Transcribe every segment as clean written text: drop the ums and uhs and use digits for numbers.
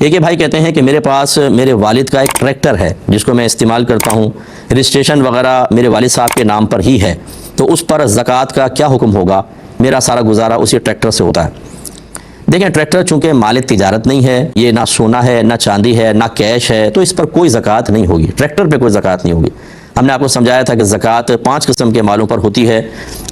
एक ये भाई कहते हैं कि मेरे पास मेरे वालिद का एक ट्रैक्टर है जिसको मैं इस्तेमाल करता हूँ, रजिस्ट्रेशन वगैरह मेरे वालिद साहब के नाम पर ही है, तो उस पर ज़कात का क्या हुक्म होगा? मेरा सारा गुजारा उसी ट्रैक्टर से होता है। देखें, ट्रैक्टर चूंकि माल तिजारत नहीं है, ये ना सोना है, ना चांदी है, ना कैश है, तो इस पर कोई ज़कात नहीं होगी, ट्रैक्टर पे कोई ज़कात नहीं होगी। हमने आपको समझाया था कि ज़कात 5 किस्म के मालों पर होती है: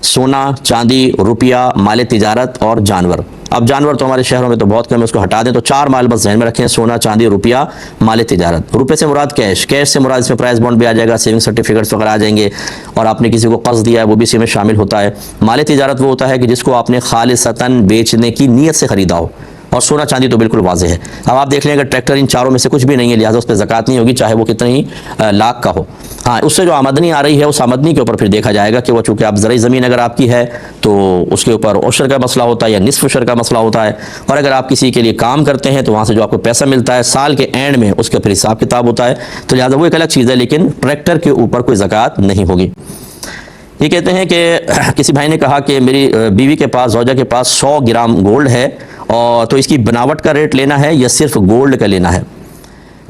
सोना, चांदी, रुपया, माल तिजारत और जानवर। अब जानवर तो हमारे शहरों में तो बहुत कम है, उसको हटा दें तो 4 माल बस ध्यान में रखें: सोना, चांदी, रुपया, माल तिजारत। रुपये से मुराद कैश, कैश से मुराद इसमें प्राइस बॉन्ड भी आ जाएगा, सेविंग सर्टिफिकेट्स वगैरह आ जाएंगे, और आपने किसी को कर्ज दिया है वो भी इसी में शामिल होता है। माल तिजारत वो होता है कि जिसको आपने खालिसतन बेचने की नीयत से ख़रीदा हो, और सोना चांदी तो बिल्कुल वाज़ेह है। अब आप देख लें अगर ट्रैक्टर इन चारों में से कुछ भी नहीं है, लिहाजा उस पर ज़कात नहीं होगी, चाहे वो कितने ही लाख का हो। हाँ, उससे जो आमदनी आ रही है उस आमदनी के ऊपर फिर देखा जाएगा कि वो चूँकि आप ज़रूरी ज़मीन अगर आपकी है तो उसके ऊपर औशर का मसला होता है या निस्फ उशर का मसला होता है, और अगर आप किसी के लिए काम करते हैं तो वहाँ से जो आपको पैसा मिलता है साल के एंड में उसका फिर हिसाब किताब होता है, तो लिहाजा वो एक अलग चीज़ है, लेकिन ट्रैक्टर के ऊपर कोई ज़कात नहीं होगी। ये कहते हैं कि किसी भाई ने कहा कि मेरी बीवी के पास, ज़ौजा के पास 100 ग्राम गोल्ड है, और तो इसकी बनावट का रेट लेना है या सिर्फ गोल्ड का लेना है?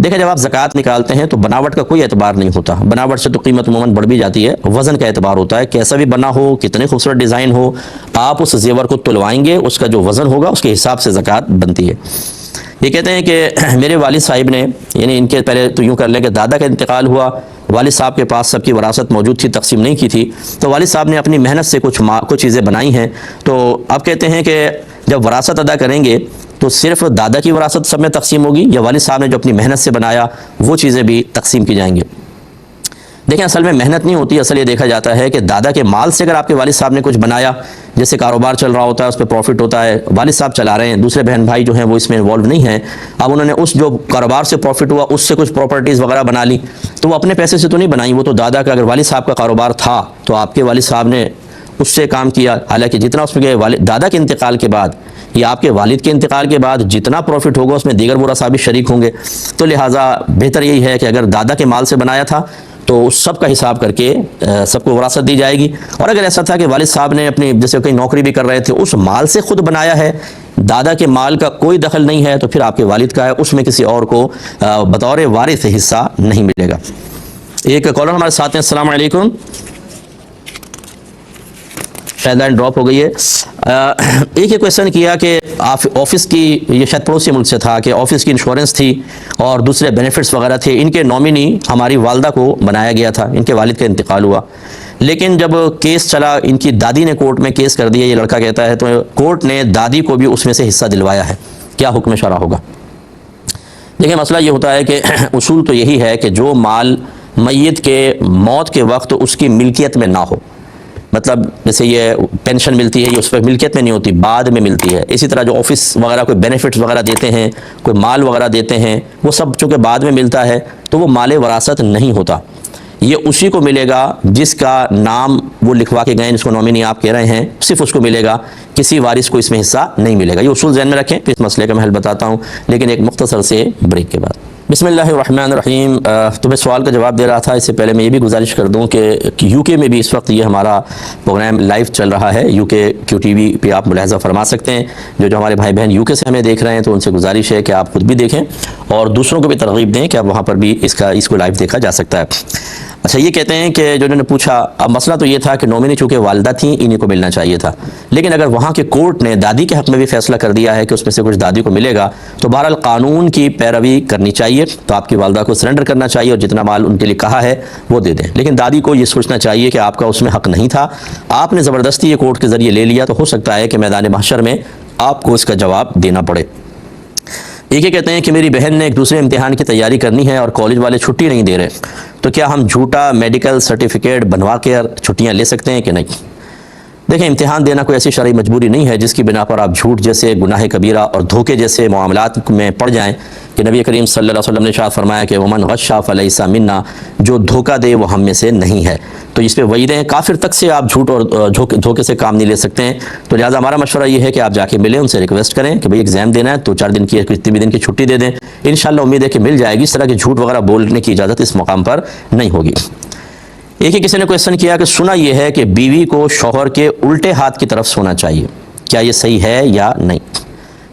देखिए, जब आप ज़कात निकालते हैं तो बनावट का कोई एतबार नहीं होता, बनावट से तो कीमत उमूमन बढ़ भी जाती है, वज़न का एतबार होता है। कैसा भी बना हो, कितने खूबसूरत डिज़ाइन हो, आप उस जेवर को तुलवाएंगे, उसका जो वज़न होगा उसके हिसाब से ज़कात बनती है। ये कहते हैं कि मेरे वालिद साहिब ने, यानी इनके पहले तो यूँ कर लें कि दादा का इंतकाल हुआ, वालिद साहब के पास सबकी वरासत मौजूद थी, तकसीम नहीं की थी, तो वालिद साहब ने अपनी मेहनत से कुछ चीज़ें बनाई हैं। तो अब कहते हैं कि जब वरासत अदा करेंगे तो सिर्फ दादा की वरासत सब में तकसीम होगी, या वालिद साहब ने जो अपनी मेहनत से बनाया वो चीज़ें भी तकसीम की जाएंगी? देखें, असल में मेहनत नहीं होती, असल ये देखा जाता है कि दादा के माल से अगर आपके वालिद साहब ने कुछ बनाया, जैसे कारोबार चल रहा होता है, उस पर प्रॉफिट होता है, वालिद साहब चला रहे हैं, दूसरे बहन भाई जो हैं वो इसमें इन्वॉल्व नहीं हैं, अब उन्होंने उस जो कारोबार से प्रॉफिट हुआ उससे कुछ प्रॉपर्टीज़ वगैरह बना ली, तो वो अपने पैसे से तो नहीं बनाई, वो तो दादा का, अगर वालिद साहब का कारोबार था तो आपके वालिद साहब ने उससे काम किया। हालांकि जितना उसमें दादा के इंतकाल के बाद या आपके वालिद के इंतकाल के बाद जितना प्रॉफिट होगा उसमें दीगर वरासा भी शरीक होंगे, तो लिहाजा बेहतर यही है कि अगर दादा के माल से बनाया था तो उस सब का हिसाब करके सबको वरासत दी जाएगी। और अगर ऐसा था कि वालिद साहब ने अपनी, जैसे कहीं नौकरी भी कर रहे थे, उस माल से खुद बनाया है, दादा के माल का कोई दखल नहीं है, तो फिर आपके वालिद का है, उसमें किसी और को बतौर वारिस हिस्सा नहीं मिलेगा। एक कॉलर हमारे साथ हैं। अस्सलाम वालेकुम। शायद लाइन ड्रॉप हो गई है। एक ही क्वेश्चन किया कि ऑफिस की, ये शायद पड़ोसी मुल्क से था, कि ऑफिस की इंश्योरेंस थी और दूसरे बेनिफिट्स वगैरह थे, इनके नॉमिनी हमारी वालदा को बनाया गया था, इनके वालिद का इंतकाल हुआ, लेकिन जब केस चला, इनकी दादी ने कोर्ट में केस कर दिया, ये लड़का कहता है, तो कोर्ट ने दादी को भी उसमें से हिस्सा दिलवाया है, क्या हुक्म शरा होगा? देखिए, मसला ये होता है कि उसूल तो यही है कि जो माल मय्यत के मौत के वक्त उसकी मिल्कियत में ना हो, मतलब जैसे ये पेंशन मिलती है, ये उस पर मिल्कियत में नहीं होती, बाद में मिलती है। इसी तरह जो ऑफिस वगैरह कोई बेनिफिट्स वगैरह देते हैं, कोई माल वगैरह देते हैं, वो सब चूँकि बाद में मिलता है तो वो माल वरासत नहीं होता, ये उसी को मिलेगा जिसका नाम वो लिखवा के गए, जिसको नॉमिनी आप कह रहे हैं, सिर्फ उसको मिलेगा, किसी वारिस को इसमें हिस्सा नहीं मिलेगा। ये उसूल ज़हन में रखें, फिर इस मसले का मैं हल बताता हूँ, लेकिन एक मुख्तसर से ब्रेक के बाद। बिस्मिल्लाहिर्रहमानिर्रहीम। तो मैं सवाल का जवाब दे रहा था, इससे पहले मैं ये भी गुजारिश कर दूं कि यूके में भी इस वक्त ये हमारा प्रोग्राम लाइव चल रहा है, यूके QTV पे आप मुलाहज़ा फरमा सकते हैं। जो हमारे भाई बहन यूके से हमें देख रहे हैं तो उनसे गुजारिश है कि आप खुद भी देखें और दूसरों को भी तरगीब दें कि आप वहाँ पर भी इसको लाइव देखा जा सकता है। अच्छा, ये कहते हैं कि जो उन्होंने पूछा, अब मसला तो ये था कि नॉमिनी चूँकि वालदा थी, इन्हीं को मिलना चाहिए था, लेकिन अगर वहाँ के कोर्ट ने दादी के हक़ में भी फैसला कर दिया है कि उसमें से कुछ दादी को मिलेगा, तो बहरहाल कानून की पैरवी करनी चाहिए, तो आपकी वालदा को सरेंडर करना चाहिए और जितना माल उनके लिए कहा है वो दे दें। लेकिन दादी को ये सोचना चाहिए कि आपका उसमें हक़ नहीं था, आपने ज़बरदस्ती ये कोर्ट के ज़रिए ले लिया, तो हो सकता है कि मैदान महशर में आपको इसका जवाब देना पड़े। एक ही कहते हैं कि मेरी बहन ने एक दूसरे इम्तिहान की तैयारी करनी है और कॉलेज वाले छुट्टी नहीं दे रहे, तो क्या हम झूठा मेडिकल सर्टिफिकेट बनवा कर छुट्टियां ले सकते हैं कि नहीं? देखें, इम्तिहान देना कोई ऐसी शरई मजबूरी नहीं है जिसकी बिना पर आप झूठ जैसे गुनाह कबीरा और धोखे जैसे मामलात में पड़ जाएं, कि नबी करीम सल्लल्लाहु अलैहि वसल्लम ने इरशाद फरमाया कि वमन गश्शा फलैसा मिन्ना, जो धोखा दे वो हम में से नहीं है। तो इस पर वईद है, काफिर तक से आप झूठ और धोखे से काम नहीं ले सकते हैं। तो लिहाजा हमारा मशवरा ये है कि आप जाके मिलें, उनसे रिक्वेस्ट करें कि भाई एग्जाम देना है तो 4 दिन की, कितने भी दिन की छुट्टी दे दें, इंशाअल्लाह उम्मीद है कि मिल जाएगी। इस तरह के झूठ वगैरह बोलने की इजाज़त इस मकाम पर नहीं होगी। एक ही किसी ने क्वेश्चन किया कि सुना यह है कि बीवी को शौहर के उल्टे हाथ की तरफ सोना चाहिए, क्या ये सही है या नहीं?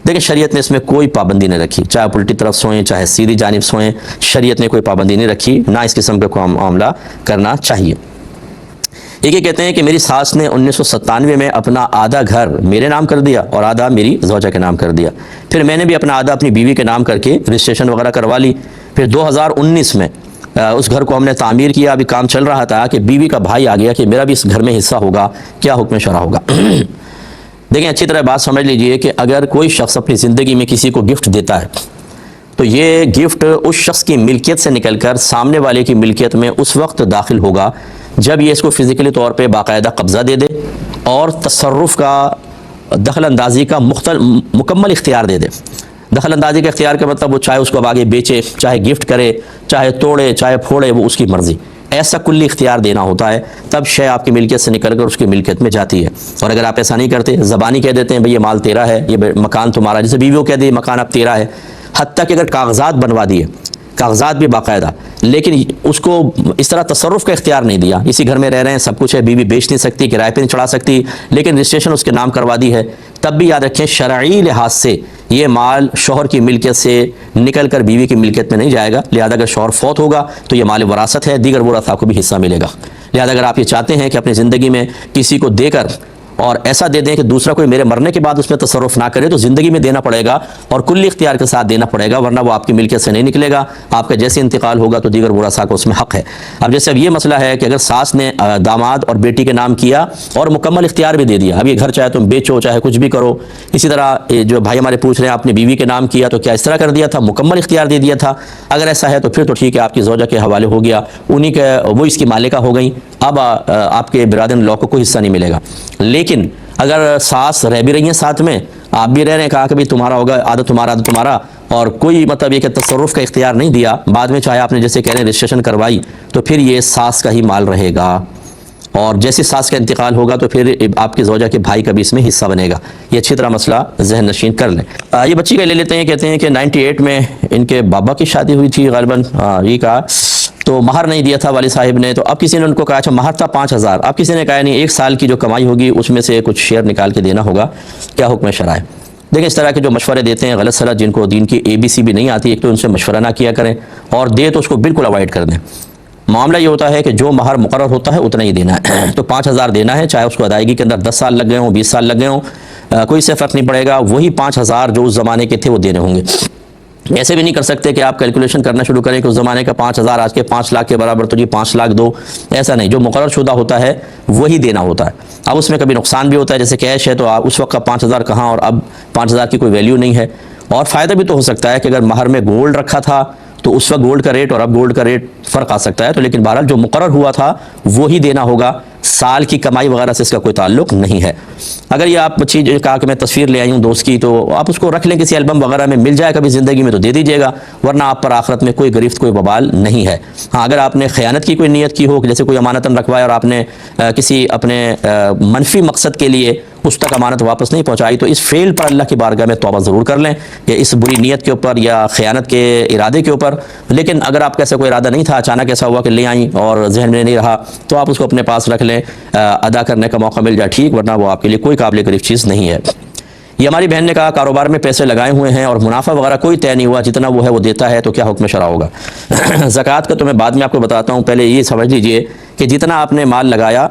देखिए शरीयत ने इसमें कोई पाबंदी नहीं रखी, चाहे उल्टी तरफ सोएं चाहे सीधी जानिब सोएं, शरीयत ने कोई पाबंदी नहीं रखी, ना इस किस्म का मामला करना चाहिए। एक ये कहते हैं कि मेरी सास ने 1997 में अपना आधा घर मेरे नाम कर दिया और आधा मेरी ज़ौजा के नाम कर दिया, फिर मैंने भी अपना आधा अपनी बीवी के नाम करके रजिस्ट्रेशन वगैरह करवा ली। फिर 2019 में उस घर को हमने तामीर किया, अभी काम चल रहा था कि बीवी का भाई आ गया कि मेरा भी इस घर में हिस्सा होगा, क्या हुक्म शरा होगा। देखें अच्छी तरह बात समझ लीजिए कि अगर कोई शख्स अपनी ज़िंदगी में किसी को गिफ्ट देता है तो ये गिफ्ट उस शख्स की मिल्कियत से निकलकर सामने वाले की मिल्कियत में उस वक्त दाखिल होगा जब ये इसको फ़िज़िकली तौर पे बाकायदा कब्ज़ा दे दे और तसर्रुफ़ का, दखल अंदाज़ी का मुकम्मल इख्तियार दे दे। दखल अंदाज़ी का इख्तियार का मतलब वो चाहे उसको आगे बेचे, चाहे गिफ्ट करे, चाहे तोड़े, चाहे फोड़े, वो उसकी मर्ज़ी, ऐसा कुल्ली इख्तियार देना होता है, तब शय आपकी मिल्कियत से निकल कर उसकी मिल्कियत में जाती है। और अगर आप ऐसा नहीं करते, ज़बानी कह देते हैं भाई ये माल तेरा है, ये मकान तुम्हारा, जैसे बीवियों कह दी मकान अब तेरा है, हत्ता कि अगर कागज़ात बनवा दिए, कागज़ात भी बाकायदा, लेकिन उसको इस तरह तसर्रुफ़ का इख्तियार नहीं दिया, इसी घर में रह रहे हैं, सब कुछ है, बीवी बेच नहीं सकती, किराए पे नहीं चढ़ा सकती, लेकिन रजिस्ट्रेशन उसके नाम करवा दी है, तब भी याद रखें शरई लिहाज से ये माल शौहर की मिल्कियत से निकल कर बीवी की मिल्कियत में नहीं जाएगा। लिहाजा अगर शौहर फौत होगा तो ये माल वरासत है, दीगर वरासा को भी हिस्सा मिलेगा। लिहाजा अगर आप ये चाहते हैं कि अपनी ज़िंदगी में किसी को देकर और ऐसा दे दें कि दूसरा कोई मेरे मरने के बाद उसमें तसर्रुफ़ ना करे, तो ज़िंदगी में देना पड़ेगा और कुल्ली इख्तियार के साथ देना पड़ेगा, वरना वो आपकी मिल्कियत से नहीं निकलेगा। आपका जैसे इंतकाल होगा तो दीगर वरासा का उसमें हक़ है। अब जैसे अब ये मसला है कि अगर सास ने दामाद और बेटी के नाम किया और मुकम्मल इख्तियार भी दे दिया, अब ये घर चाहे तुम बेचो चाहे कुछ भी करो, इसी तरह जो भाई हमारे पूछ रहे हैं आपने बीवी के नाम किया तो क्या इस तरह कर दिया था, मुकम्मल इख्तियार दे दिया था? अगर ऐसा है तो फिर तो ठीक है, आपकी ज़ौजा के हवाले हो गया, उन्हीं के वो इसकी मालिका हो गई, अब आपके बिरादर लौ को कोई हिस्सा नहीं मिलेगा। लेकिन अगर सास रह भी रही हैं साथ में, आप भी रह रहे हैं, कहा कि भाई तुम्हारा होगा, आधा तुम्हारा, और कोई मतलब ये कि तसर्रुफ़ का इख्तियार नहीं दिया, बाद में चाहे आपने जैसे कह रहे हैं रजिस्ट्रेशन करवाई, तो फिर ये सास का ही माल रहेगा और जैसे सास का इंतकाल होगा तो फिर आपकी ज़ौजा के भाई का भी इसमें हिस्सा बनेगा। ये अच्छी तरह मसला जहन नशीन कर लें। ये बच्ची का ले लेते हैं, कहते हैं कि 98 में इनके बाबा की शादी हुई थी ग़ालिबन, ये कहा तो महर नहीं दिया था वाली साहिब ने, तो अब किसी ने उनको कहा अच्छा महर था 5000, अब किसी ने कहा नहीं 1 साल की जो कमाई होगी उसमें से कुछ शेयर निकाल के देना होगा, क्या हुक्म शरअ है? देखिए इस तरह के जो मशवरे देते हैं गलत सलत, जिनको दीन की ABC भी नहीं आती, एक तो उनसे मशवरा ना किया करें और दे तो उसको बिल्कुल अवॉइड कर दें। मामला ये होता है कि जो महर मुकर्रर होता है उतना ही देना है। तो 5000 देना है, चाहे उसको अदायगी के अंदर 10 साल लग गए हों, 20 साल लग गए हों, कोई से फ़र्क नहीं पड़ेगा, वही 5000 जो उस ज़माने के थे वो देने होंगे। ऐसे भी नहीं कर सकते कि आप कैलकुलेशन करना शुरू करें कि उस ज़माने का 5000 आज के 5 लाख के बराबर, तो जी 5 लाख दो, ऐसा नहीं। जो मुकर्रर शुदा होता है वही देना होता है। अब उसमें कभी नुकसान भी होता है, जैसे कैश है तो आप उस वक्त का 5000 कहाँ और अब 5000 की कोई वैल्यू नहीं है। और फ़ायदा भी तो हो सकता है कि अगर महर में गोल्ड रखा था तो उस वक्त गोल्ड का रेट और अब गोल्ड का रेट फ़र्क आ सकता है, तो लेकिन बहरहाल जो मुकर्रर हुआ था वो ही देना होगा, साल की कमाई वगैरह से इसका कोई ताल्लुक नहीं है। अगर ये आप चीज़ कहा कि मैं तस्वीर ले आई हूँ दोस्त की, तो आप उसको रख लें किसी एल्बम वगैरह में, मिल जाए कभी ज़िंदगी में तो दे दीजिएगा, वरना आप पर आखिरत में कोई गिरफ्त कोई बवाल नहीं है। हाँ, अगर आपने ख़यानत की कोई नीयत की हो, जैसे कोई अमानतन रखवाया और आपने किसी अपने मनफी मकसद के लिए उस तक अमानत वापस नहीं पहुँचाई, तो इस फेल पर अल्लाह की बारगाह में तौबा ज़रूर कर लें, या इस बुरी नीयत के ऊपर या ख़यानत के इरादे के ऊपर। लेकिन अगर आपका ऐसा कोई इरादा नहीं था, अचानक ऐसा हुआ कि ले आई और जहन में नहीं रहा, तो आप उसको अपने पास रख लें, अदा करने का मौका मिल जाए ठीक, वरना वो आपके लिए कोई काबिल गिरफ्त चीज़ नहीं है। ये हमारी बहन ने कहा कारोबार में पैसे लगाए हुए हैं और मुनाफा वगैरह कोई तय नहीं हुआ, जितना वो है वो देता है, तो क्या हुक्म शरअ होगा? ज़कात का तो मैं बाद में आपको बताता हूँ, पहले ये समझ लीजिए कि जितना आपने माल लगाया,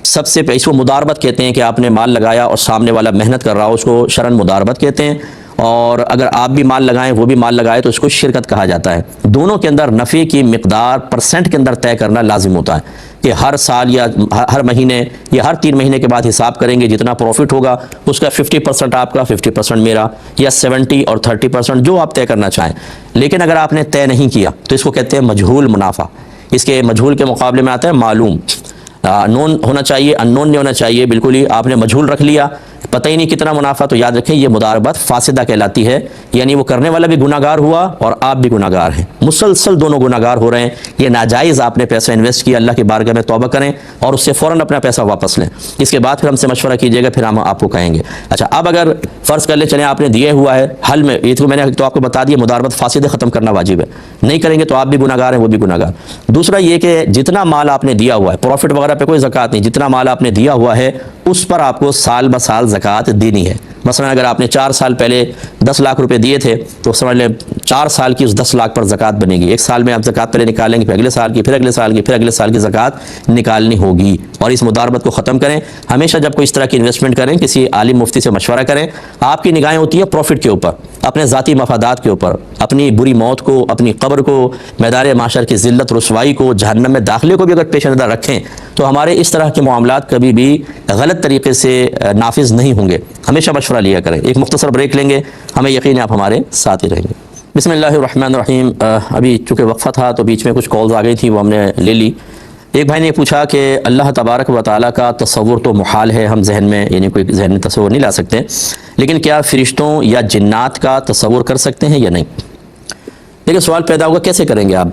सबसे पहले इसको मुदारबत कहते हैं कि आपने माल लगाया और सामने वाला मेहनत कर रहा हो, उसको शरन मुदारबत कहते हैं। और अगर आप भी माल लगाएं वो भी माल लगाए तो इसको शिरकत कहा जाता है। दोनों के अंदर नफ़े की मिकदार परसेंट के अंदर तय करना लाजिम होता है कि हर साल या हर महीने या हर 3 महीने के बाद हिसाब करेंगे, जितना प्रॉफिट होगा उसका 50% आपका, 50% मेरा, या 70 और 30% जो आप तय करना चाहें। लेकिन अगर आपने तय नहीं किया तो इसको कहते हैं मजहूल मुनाफा। इसके मजहूल के मुकाबले में आता है मालूम। नोन होना चाहिए, अननोन नहीं होना चाहिए। बिल्कुल ही आपने मजहूल रख लिया, पता ही नहीं कितना मुनाफा, तो याद रखें ये मुदारबत फासिदा कहलाती है, यानी वो करने वाला भी गुनाहगार हुआ और आप भी गुनाहगार हैं, मुसलसल दोनों गुनाहगार हो रहे हैं। ये नाजायज़ आपने पैसा इन्वेस्ट किया, अल्लाह की बारगाह में तौबा करें और उससे फ़ौरन अपना पैसा वापस लें। इसके बाद फिर हमसे मशवरा कीजिएगा, फिर हम आपको कहेंगे। अच्छा, अब अगर फ़र्ज़ कर ले चलें आपने दिए हुआ है हल में, ये तो मैंने तो आपको बता दिया मुदारबत फासिदा ख़त्म करना वाजिब है, नहीं करेंगे तो आप भी गुनाहगार हैं वो भी गुनाहगार। दूसरा ये कि जितना माल आपने दिया हुआ है, प्रॉफिट वगैरह पे कोई ज़कात नहीं, जितना माल आपने दिया हुआ है उस पर आपको साल ब साल ज़कात देनी है। मसलन अगर आपने 4 साल पहले 10 लाख रुपए दिए थे तो समझ लें 4 साल की उस 10 लाख पर ज़कात बनेगी। एक साल में आप ज़कात पहले निकालेंगे, फिर अगले साल की, फिर अगले साल की, फिर अगले साल की ज़कात निकालनी होगी। और इस मुदारबत को ख़त्म करें। हमेशा जब कोई इस तरह की इन्वेस्टमेंट करें किसी आलिम मुफ्ती से मशवरा करें। आपकी निगाहें होती है प्रॉफिट के ऊपर, अपने ज़ाती मफादात के ऊपर, अपनी बुरी मौत को, अपनी कब्र को, मैदान माशर की ज़िल्लत रुसवाई को, जहन्नम में दाखिले को भी अगर पेश नज़र रखें तो हमारे इस तरह के मामलात कभी भी गलत तरीके से नाफिज नहीं होंगे। हमेशा मशवरा लिया करें। एक मुख्तसर ब्रेक लेंगे, हमें यकीन है आप हमारे साथ ही रहेंगे। बिस्मिल्लाहिर्रहमानिर्रहीम। अभी चूँकि वक्फ़ा था तो बीच में कुछ कॉल्स आ गई थी, वो हमने ले ली। एक भाई ने पूछा कि अल्लाह तबारक व तआला का तस्वुर तो मुहाल है, हम जहन में यानी कोई जहन में तस्वुर नहीं ला सकते, लेकिन क्या फ़रिश्तों या जिन्नात का तस्वुर कर सकते हैं या नहीं? देखिए सवाल पैदा होगा कैसे करेंगे आप?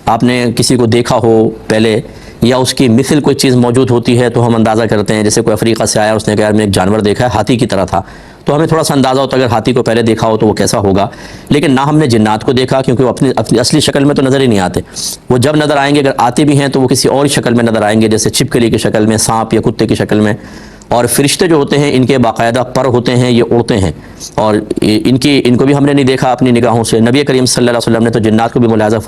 आपने किसी को देखा हो पहले या उसकी मिसल कोई चीज़ मौजूद होती है तो हम अंदाज़ा करते हैं। जैसे कोई अफ्रीका से आया, उसने कहा यार मैंने एक जानवर देखा है, हाथी की तरह था, तो हमें थोड़ा सा अंदाज़ा होता है अगर हाथी को पहले देखा हो तो वो कैसा होगा। लेकिन ना हमने जिन्नात को देखा, क्योंकि वो अपनी असली शक्ल में तो नज़र ही नहीं आते। वो जब नज़र आएंगे, अगर आते भी हैं तो वो किसी और शक्ल में नज़र आएंगे, जैसे छिपकली की शक्ल में, सांप या कुत्ते की शक्ल में। और फरिश्ते जो होते हैं इनके बाकायदा पर होते हैं, ये उड़ते हैं, और इनको भी हमने नहीं देखा अपनी निगाहों से। नबी करीम सल्लल्लाहु अलैहि वसल्लम ने तो जिन्नात को भी मुलाज़ा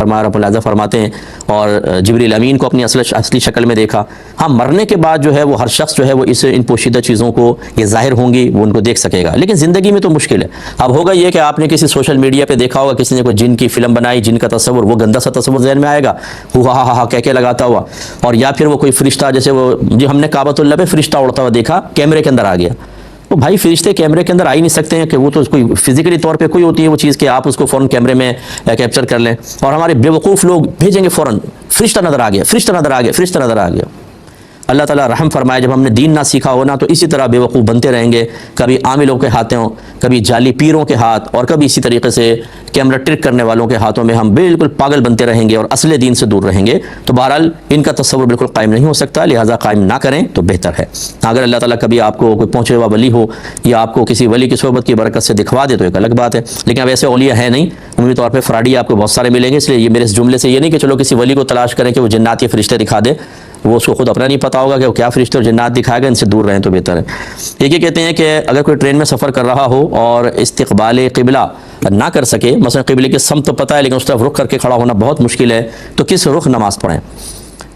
फरमाते हैं, और जिब्रील अमीन को अपनी असली शक्ल में देखा। हाँ, मरने के बाद जो है वो हर शख्स जो है वो इन पोशीदा चीज़ों को ये ज़ाहिर होंगी, वो उनको देख सकेगा। लेकिन ज़िंदगी में तो मुश्किल है। अब होगा ये कि आपने किसी सोशल मीडिया पर देखा होगा, किसी ने कोई जिन की फ़िल्म बनाई, जिन का तस्वुर, वो गंदा सा तस्वुर जहन में आएगा, हुआ हा हा कह के लगाता हुआ। और या फिर वो कोई फरिश्ता, जैसे वो जो हमने काबतुल्लाह पे फरिश्ता उड़ता हुआ देखा, कैमरे के अंदर आ गया। तो भाई फरिश्ते कैमरे के अंदर आ ही नहीं सकते हैं, कि वो तो कोई फिजिकली तौर पे कोई होती है वो चीज़ कि आप उसको फ़ौरन कैमरे में कैप्चर कर लें। और हमारे बेवकूफ़ लोग भेजेंगे फ़ौरन, फरिश्ता नज़र आ गया, फरिश्ता नज़र आ गया, फरिश्ता नज़र आ गया। अल्लाह ताला रहम फरमाए, जब हमने दीन ना सीखा हो ना तो इसी तरह बेवकूफ़ बनते रहेंगे। कभी आमिलों के हाथों, कभी जाली पीरों के हाथ, और कभी इसी तरीके से कैमरा ट्रिक करने वालों के हाथों में हम बिल्कुल पागल बनते रहेंगे और असले दीन से दूर रहेंगे। तो बहरहाल इनका तस्वुर बिल्कुल कायम नहीं हो सकता, लिहाजा कायम ना करें तो बेहतर है। अगर अल्लाह ताला कभी आपको कोई पहुँचे हुआ वली हो या आपको किसी वली की सोबत की बरकत से दिखवा दे तो एक अलग बात है। लेकिन अब ऐसे औलिया है नहीं, उम्मीद तौर पर फ्राडी आपको बहुत सारे मिलेंगे। इसलिए ये मेरे इस जुमले से ये नहीं कि चलो किसी वली को तलाश करें कि वो जिन्नात या फरिश्ते दिखा दे, वो उसको खुद अपना नहीं पता होगा कि वो क्या फरिश्ते और जिन्नात दिखाएगा, इनसे दूर रहें तो बेहतर है। एक ये कहते हैं कि अगर कोई ट्रेन में सफ़र कर रहा हो और इस्तिक़बाल क़िबला ना कर सके, मसलन क़िबले की समत तो पता है लेकिन उस तरफ रुख करके खड़ा होना बहुत मुश्किल है, तो किस रुख नमाज़ पढ़ें?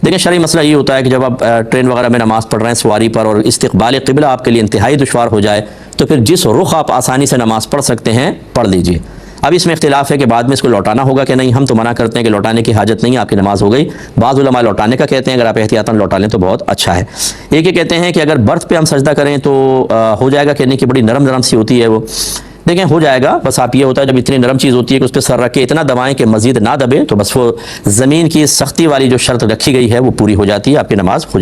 देखिए शरई मसला ये होता है कि जब आप ट्रेन वगैरह में नमाज़ पढ़ रहे हैं सवारी पर, और इस्तिक़बाल क़िबला आपके लिए इंतहाई दुश्वार हो जाए, तो फिर जिस रुख आप आसानी से नमाज़ पढ़ सकते हैं पढ़ लीजिए। अब इसमें इख्तिलाफ है कि बाद में इसको लौटाना होगा कि नहीं। हम तो मना करते हैं कि लौटाने की हाजत नहीं, आपकी नमाज़ हो गई। बाज़ उलमा लौटाने का कहते हैं, अगर आप एहतियातन लौटा लें तो बहुत अच्छा है। एक ये कहते हैं कि अगर बर्थ पे हम सजदा करें तो हो जाएगा, कहने की बड़ी नरम नरम सी होती है वो। देखें हो जाएगा, बस आप ये होता है जब इतनी नरम चीज़ होती है कि उस पर सर रख के इतना दबाएं कि मज़ीद ना दबे, तो बस वो ज़मीन की सख्ती वाली जो शर्त रखी गई है वो पूरी हो जाती है, आपकी नमाज़ हो